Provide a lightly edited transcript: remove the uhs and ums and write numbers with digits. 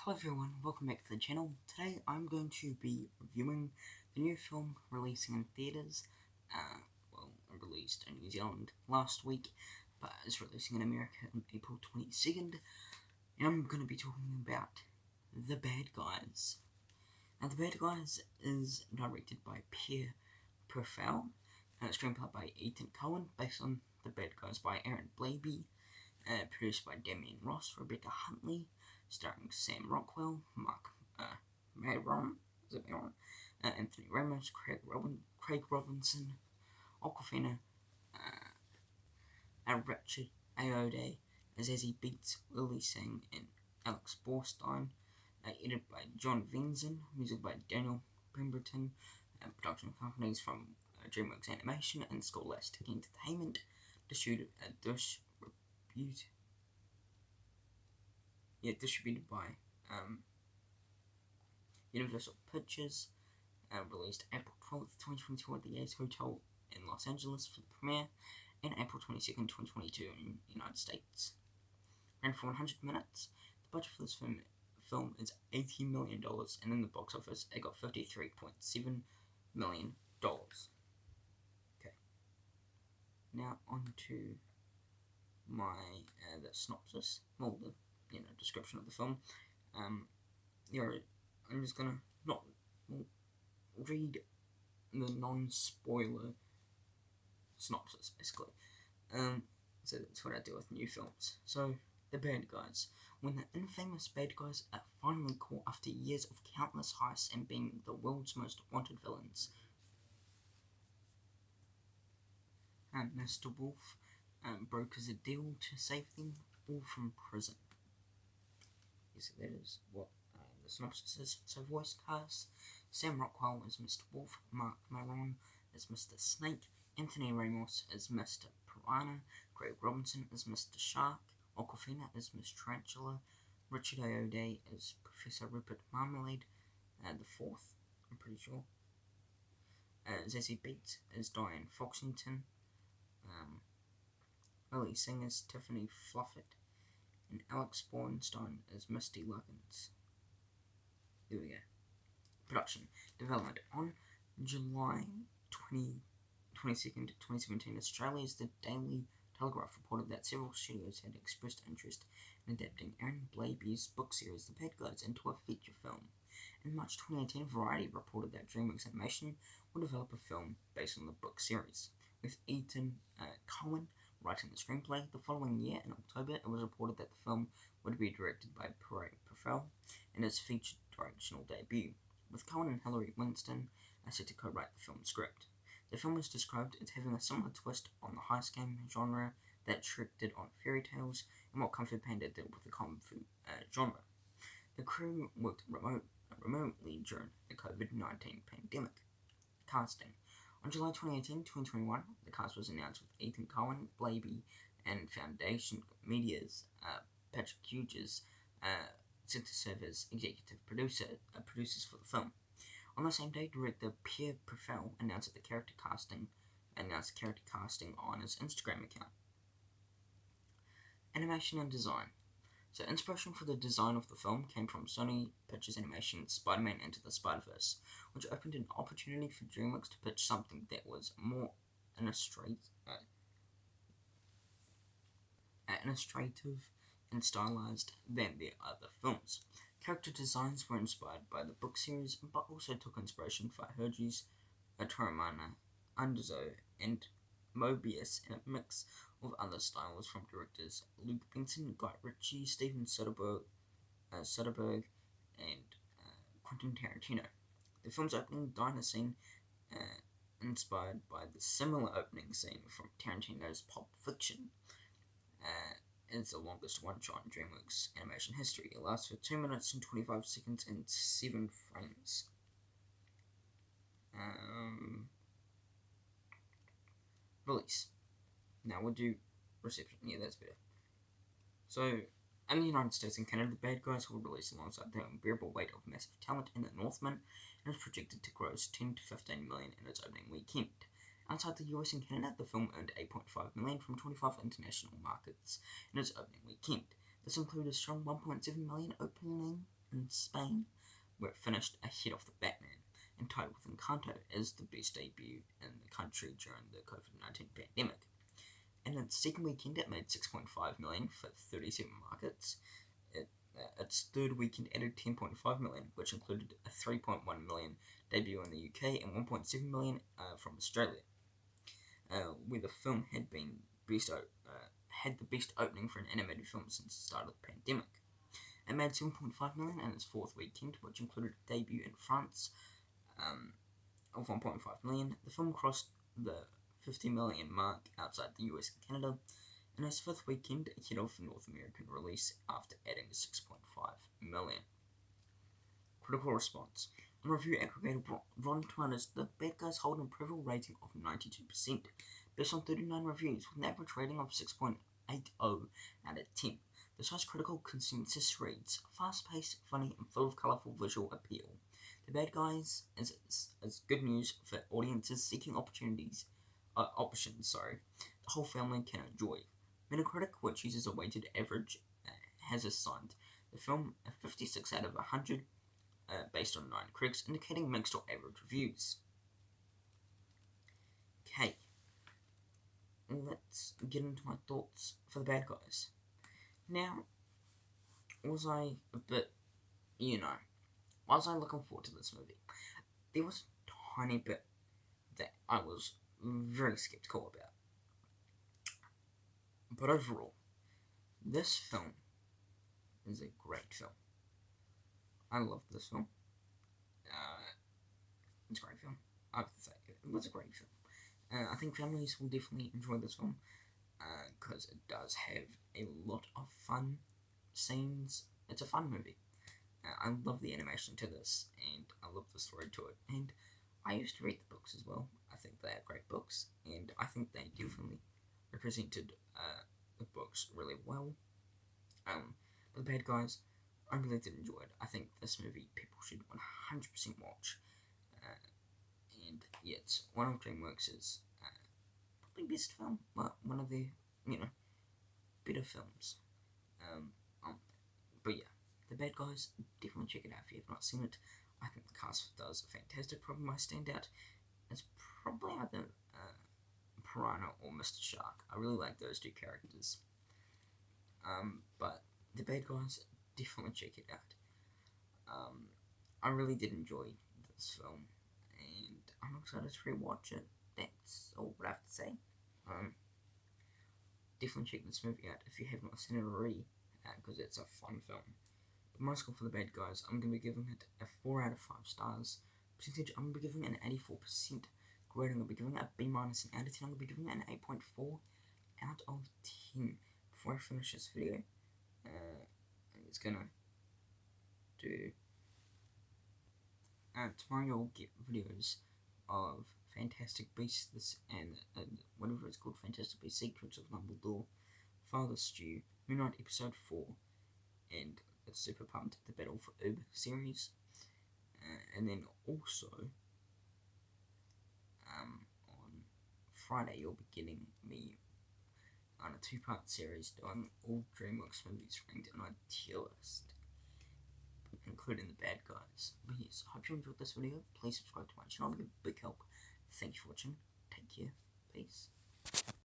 Hello everyone, welcome back to the channel. Today I'm going to be reviewing the new film releasing in theatres. It released in New Zealand last week, but is releasing in America on April 22nd. And I'm going to be talking about The Bad Guys. Now, The Bad Guys is directed by Pierre Perfel, and it's screenplay by Ethan Cohen, based on The Bad Guys by Aaron Blabey, produced by Damien Ross, Rebecca Huntley, starring Sam Rockwell, Mark Mayron, Anthony Ramos, Craig Robinson, Awkwafina, Richard Ayoade, Zazie Beetz, Lily Singh, and Alex Borstein. Edited by John Venzen, music by Daniel Pemberton, production companies from DreamWorks Animation and Scholastic Entertainment, distributed by Universal Pictures, released April 12th, 2022 at the Ace Hotel in Los Angeles for the premiere, and April 22nd, 2022 in the United States. Ran for 100 minutes. The budget for this film is $80 million, and in the box office it got $53.7 million. Okay. Now on to my the synopsis, the description of the film. I'm just gonna not read the non-spoiler synopsis, basically. So that's what I do with new films. So, The Bad Guys. When the infamous bad guys are finally caught after years of countless heists and being the world's most wanted villains, Mr. Wolf brokers a deal to save them all from prison. Yes, that is what the synopsis is. So, voice cast: Sam Rockwell as Mr. Wolf, Mark Mayron as Mr. Snake, Anthony Ramos as Mr. Piranha, Craig Robinson as Mr. Shark, Awkwafina as Miss Tarantula, Richard Ayoade as Professor Rupert Marmalade, the fourth, I'm pretty sure. Zazie Beetz as Diane Foxington, Lily Singh as Tiffany Fluffett, and Alex Borstein as Misty Luggins. There we go. Production development. On July 22nd, 2017, Australia's The Daily Telegraph reported that several studios had expressed interest in adapting Aaron Blabey's book series The Bad Guys into a feature film. In March 2018, Variety reported that DreamWorks Animation would develop a film based on the book series, with Ethan Cohen writing the screenplay. The following year, in October, it was reported that the film would be directed by Pierre Perfel in its featured directional debut, with Cohen and Hilary Winston set to co-write the film's script. The film was described as having a similar twist on the heist game genre that Shrek did on fairy tales, and what Kung Fu Panda did with the Kung Fu genre. The crew worked remotely during the COVID-19 pandemic. Casting. On July 2018, 2021, the cast was announced with Ethan Cohen, Blabey, and Foundation Media's Patrick Hughes set to serve as executive producers for the film. On the same day, director Pierre Perfel announced the character casting on his Instagram account. Animation and design. So, inspiration for the design of the film came from Sony Pictures Animation's Spider-Man Into the Spider-Verse, which opened an opportunity for DreamWorks to pitch something that was more illustrative and stylized than their other films. Character designs were inspired by the book series, but also took inspiration from Hergé's Toramana, Underzo, and Mobius, and a mix of other styles from directors Luke Benson, Guy Ritchie, Steven Soderbergh, and Quentin Tarantino. The film's opening diner scene, inspired by the similar opening scene from Tarantino's Pulp Fiction, is the longest one-shot in DreamWorks animation history. It lasts for 2 minutes and 25 seconds and 7 frames. Release. Now we'll do reception. Yeah, that's better. So, in the United States and Canada, The Bad Guys will release alongside the unbearable weight of massive talent in The Northman, and is projected to gross 10 to 15 million in its opening weekend. Outside the US and Canada, the film earned $8.5 million from 25 international markets in its opening weekend. This included a strong $1.7 million opening in Spain, where it finished ahead of The Batman, and tied with Encanto as the best debut in the country during the COVID-19 pandemic. In its second weekend, it made $6.5 million for 37 markets. Its third weekend added $10.5 million, which included a $3.1 million debut in the UK and $1.7 million from Australia, where the film had the best opening for an animated film since the start of the pandemic. It made $7.5 million in its fourth weekend, which included a debut in France of $1.5 million. The film crossed the $50 million mark outside the US and Canada in its fifth weekend, ahead of the North American release after adding $6.5 million. Critical response. On review aggregator Rotten Tomatoes, The Bad Guys hold an approval rating of 92%, based on 39 reviews, with an average rating of 6.80 out of 10. The show's critical consensus reads, fast-paced, funny, and full of colourful visual appeal. The Bad Guys is good news for audiences seeking options the whole family can enjoy. Metacritic, which uses a weighted average, has assigned the film a 56 out of 100 based on 9 critics, indicating mixed or average reviews. Okay, let's get into my thoughts for The Bad Guys. Now, was I looking forward to this movie? There was a tiny bit that I was very skeptical about. But overall, this film is a great film. I love this film. It's a great film. I have to say, it was a great film. I think families will definitely enjoy this film because it does have a lot of fun scenes. It's a fun movie. I love the animation to this, and I love the story to it. And I used to read the books as well. I think they are great books, and I think they definitely represented the books really well. But The Bad Guys, I really did enjoy it. I think this movie people should 100% watch. And yeah, it's one of DreamWorks' probably best film, but one of their better films. But yeah, The Bad Guys, definitely check it out if you have not seen it. I think the cast does a fantastic. Probably my standout is probably either Piranha or Mr. Shark. I really like those two characters. But The Bad Guys, definitely check it out. I really did enjoy this film, and I'm excited to rewatch it. That's all I have to say. Definitely check this movie out if you have not seen it already, because it's a fun film. But my score for The Bad Guys, I'm going to be giving it a 4 out of 5 stars. Percentage, I'm going to be giving it an 84%. Grade, I'm going to be giving it a B- minus, and out of 10, I'm going to be giving it an 8.4 out of 10. Before I finish this video, it's going to do... tomorrow you'll get videos of Fantastic Beasts and whatever it's called, Fantastic Beasts, Secrets of Dumbledore, Father Stew, Moon Knight Episode 4, and the Super Pumped The Battle for Ub series. And then also, on Friday you'll be getting me on a 2-part series doing all DreamWorks movies ranked in my tier list, including The Bad Guys. But yes, I hope you enjoyed this video. Please subscribe to my channel, it'll be a big help. Thank you for watching. Take care. Peace.